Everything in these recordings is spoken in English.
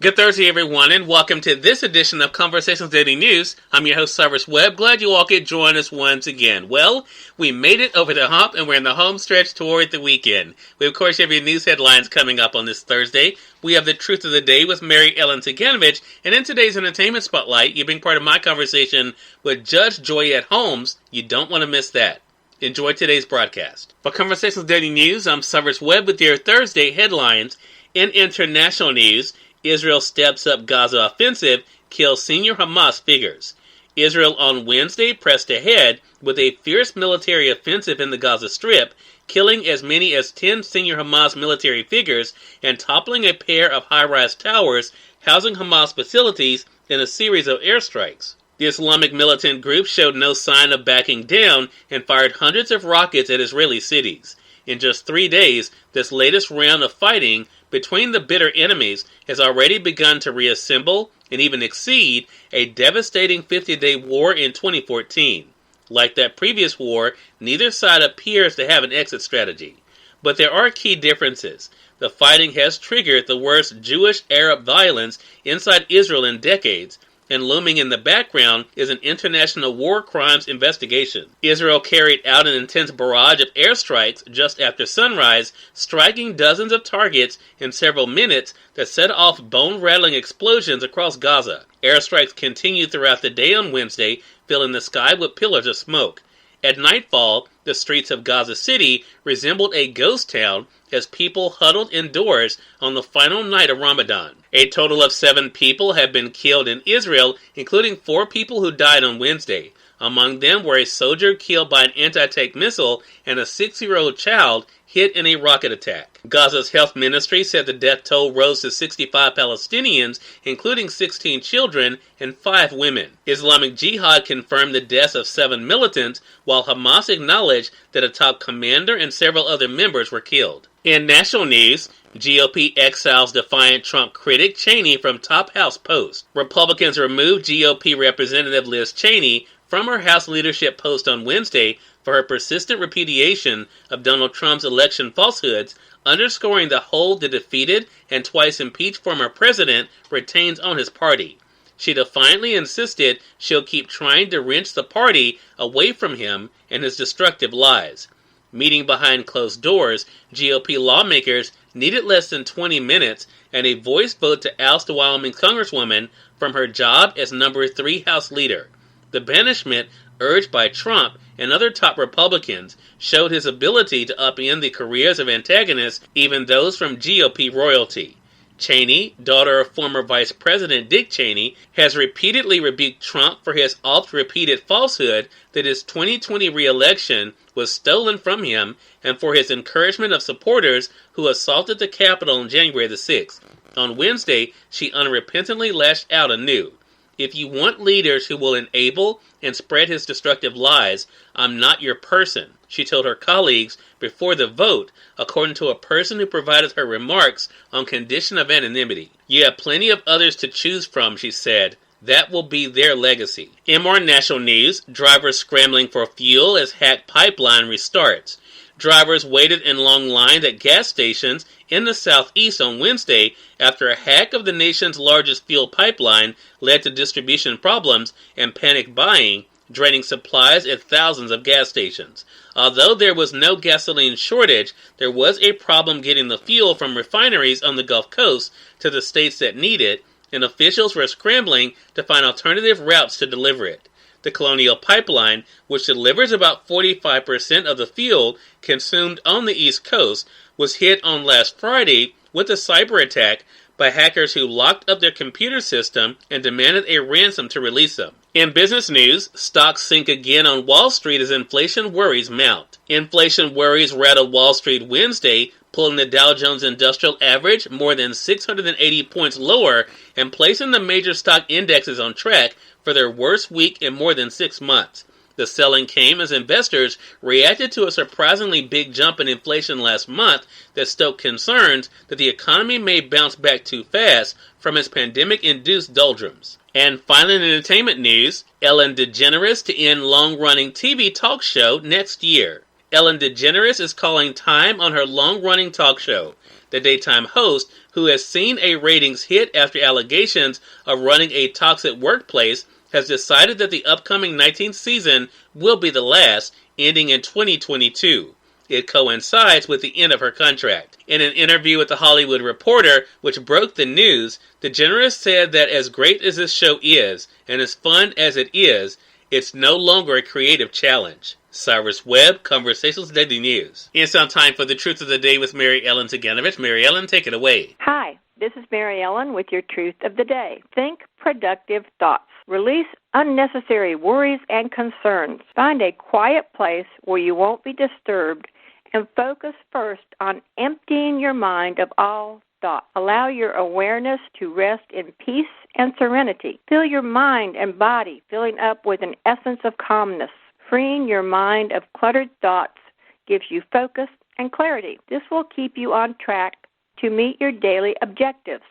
Good Thursday, everyone, and welcome to this edition of Conversations Daily News. I'm your host, Cyrus Webb. Glad you all could join us once again. Well, we made it over the hump, and we're in the home stretch toward the weekend. We, of course, have your news headlines coming up on this Thursday. We have the Truth of the Day with Mary Ellen Ciganovich, and in today's Entertainment Spotlight, you're being part of my conversation with Judge Joyette Holmes. You don't want to miss that. Enjoy today's broadcast. For Conversations Daily News, I'm Cyrus Webb with your Thursday headlines. In international news, Israel steps up Gaza offensive, kills senior Hamas figures. Israel on Wednesday pressed ahead with a fierce military offensive in the Gaza Strip, killing as many as 10 senior Hamas military figures and toppling a pair of high-rise towers housing Hamas facilities in a series of airstrikes. The Islamic militant group showed no sign of backing down and fired hundreds of rockets at Israeli cities. In just 3 days, this latest round of fighting between the bitter enemies has already begun to reassemble and even exceed a devastating 50-day war in 2014. Like that previous war, neither side appears to have an exit strategy. But there are key differences. The fighting has triggered the worst Jewish-Arab violence inside Israel in decades, and looming in the background is an international war crimes investigation. Israel carried out an intense barrage of airstrikes just after sunrise, striking dozens of targets in several minutes that set off bone-rattling explosions across Gaza. Airstrikes continued throughout the day on Wednesday, filling the sky with pillars of smoke. At nightfall, the streets of Gaza City resembled a ghost town as people huddled indoors on the final night of Ramadan. A total of 7 people have been killed in Israel, including 4 people who died on Wednesday. Among them were a soldier killed by an anti-tank missile and a 6-year-old child hit in a rocket attack. Gaza's health ministry said the death toll rose to 65 Palestinians, including 16 children and 5 women. Islamic Jihad confirmed the deaths of 7 militants, while Hamas acknowledged that a top commander and several other members were killed. In national news, GOP exiles defiant Trump critic Cheney from top House post. Republicans removed GOP Representative Liz Cheney from her House leadership post on Wednesday for her persistent repudiation of Donald Trump's election falsehoods, underscoring the hold the defeated and twice impeached former president retains on his party. She defiantly insisted she'll keep trying to wrench the party away from him and his destructive lies. Meeting behind closed doors, GOP lawmakers needed less than 20 minutes and a voice vote to oust the Wyoming congresswoman from her job as number 3 House leader. The banishment, urged by Trump and other top Republicans, showed his ability to upend the careers of antagonists, even those from GOP royalty. Cheney, daughter of former Vice President Dick Cheney, has repeatedly rebuked Trump for his oft-repeated falsehood that his 2020 re-election was stolen from him and for his encouragement of supporters who assaulted the Capitol on January the 6th. On Wednesday, she unrepentantly lashed out anew. If you want leaders who will enable and spread his destructive lies, I'm not your person, she told her colleagues before the vote, according to a person who provided her remarks on condition of anonymity. You have plenty of others to choose from, she said. That will be their legacy. In more national news, drivers scrambling for fuel as hacked pipeline restarts. Drivers waited in long lines at gas stations in the southeast on Wednesday after a hack of the nation's largest fuel pipeline led to distribution problems and panic buying, draining supplies at thousands of gas stations. Although there was no gasoline shortage, there was a problem getting the fuel from refineries on the Gulf Coast to the states that need it, and officials were scrambling to find alternative routes to deliver it. The Colonial Pipeline, which delivers about 45% of the fuel consumed on the East Coast, was hit on last Friday with a cyber attack by hackers who locked up their computer system and demanded a ransom to release them. In business news, stocks sink again on Wall Street as inflation worries mount. Inflation worries rattled Wall Street Wednesday, pulling the Dow Jones Industrial Average more than 680 points lower and placing the major stock indexes on track for their worst week in more than 6 months. The selling came as investors reacted to a surprisingly big jump in inflation last month that stoked concerns that the economy may bounce back too fast from its pandemic-induced doldrums. And finally, in entertainment news, Ellen DeGeneres to end long-running TV talk show next year. Ellen DeGeneres is calling time on her long-running talk show. The daytime host, who has seen a ratings hit after allegations of running a toxic workplace, has decided that the upcoming 19th season will be the last, ending in 2022. It coincides with the end of her contract. In an interview with The Hollywood Reporter, which broke the news, DeGeneres said that as great as this show is, and as fun as it is, it's no longer a creative challenge. Cyrus Webb, Conversations Daily News. It's now time for the Truth of the Day with Mary Ellen Ciganovich. Mary Ellen, take it away. Hi, this is Mary Ellen with your Truth of the Day. Think productive thoughts. Release unnecessary worries and concerns. Find a quiet place where you won't be disturbed and focus first on emptying your mind of all thought. Allow your awareness to rest in peace and serenity. Fill your mind and body filling up with an essence of calmness. Freeing your mind of cluttered thoughts gives you focus and clarity. This will keep you on track to meet your daily objectives.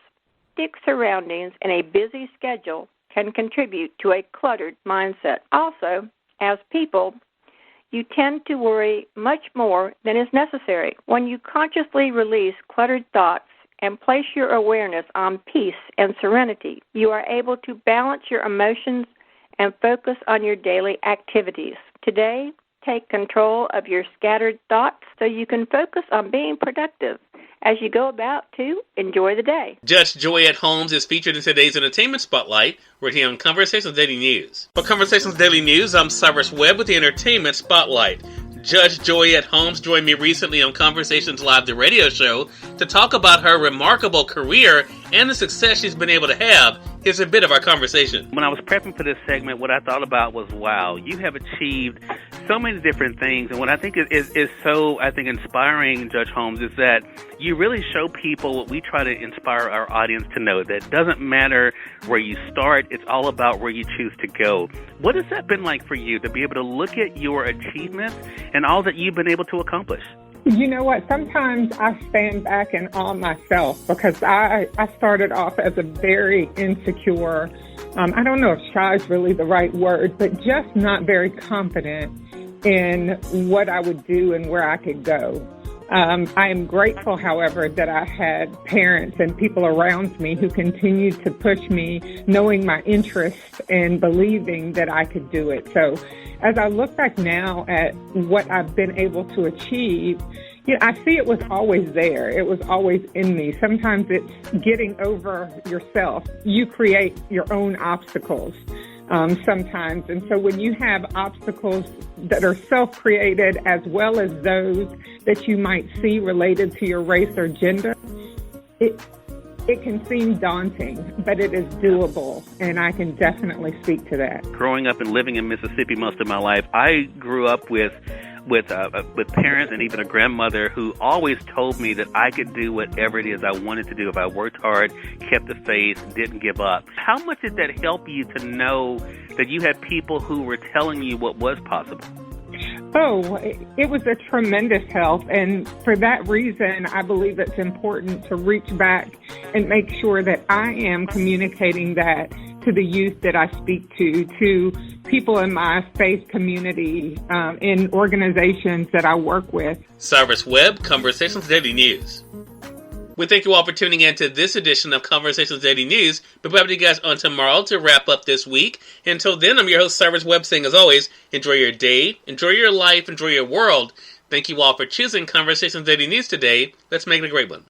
Hectic surroundings and a busy schedule can contribute to a cluttered mindset. Also, as people, you tend to worry much more than is necessary. When you consciously release cluttered thoughts and place your awareness on peace and serenity, you are able to balance your emotions and focus on your daily activities. Today, take control of your scattered thoughts so you can focus on being productive as you go about to enjoy the day. Judge Joyette Holmes is featured in today's Entertainment Spotlight, right here on Conversations Daily News. For Conversations Daily News, I'm Cyrus Webb with the Entertainment Spotlight. Judge Joyette Holmes joined me recently on Conversations Live, the radio show, to talk about her remarkable career and the success she's been able to have. Here's a bit of our conversation. When I was prepping for this segment, what I thought about was, wow, you have achieved so many different things. And what I think is so, inspiring, Judge Holmes, is that you really show people what we try to inspire our audience to know, that it doesn't matter where you start, it's all about where you choose to go. What has that been like for you to be able to look at your achievements and all that you've been able to accomplish? You know what? Sometimes I stand back in awe myself because I started off as a very insecure, I don't know if shy is really the right word, but just not very confident in what I would do and where I could go. I am grateful, however, that I had parents and people around me who continued to push me, knowing my interests and believing that I could do it. So as I look back now at what I've been able to achieve, you know, I see it was always there. It was always in me. Sometimes it's getting over yourself. You create your own obstacles. Sometimes. And so when you have obstacles that are self-created as well as those that you might see related to your race or gender, it can seem daunting, but it is doable, and I can definitely speak to that. Growing up and living in Mississippi most of my life, I grew up with parents and even a grandmother who always told me that I could do whatever it is I wanted to do if I worked hard, kept the faith, didn't give up. How much did that help you to know that you had people who were telling you what was possible? Oh, it was a tremendous help, and for that reason, I believe it's important to reach back and make sure that I am communicating that to the youth that I speak to people in my faith community, in organizations that I work with. Cyrus Webb, Conversations Daily News. We thank you all for tuning in to this edition of Conversations Daily News. We'll be back with you guys on tomorrow to wrap up this week. Until then, I'm your host, Cyrus Webb, saying as always, enjoy your day, enjoy your life, enjoy your world. Thank you all for choosing Conversations Daily News today. Let's make it a great one.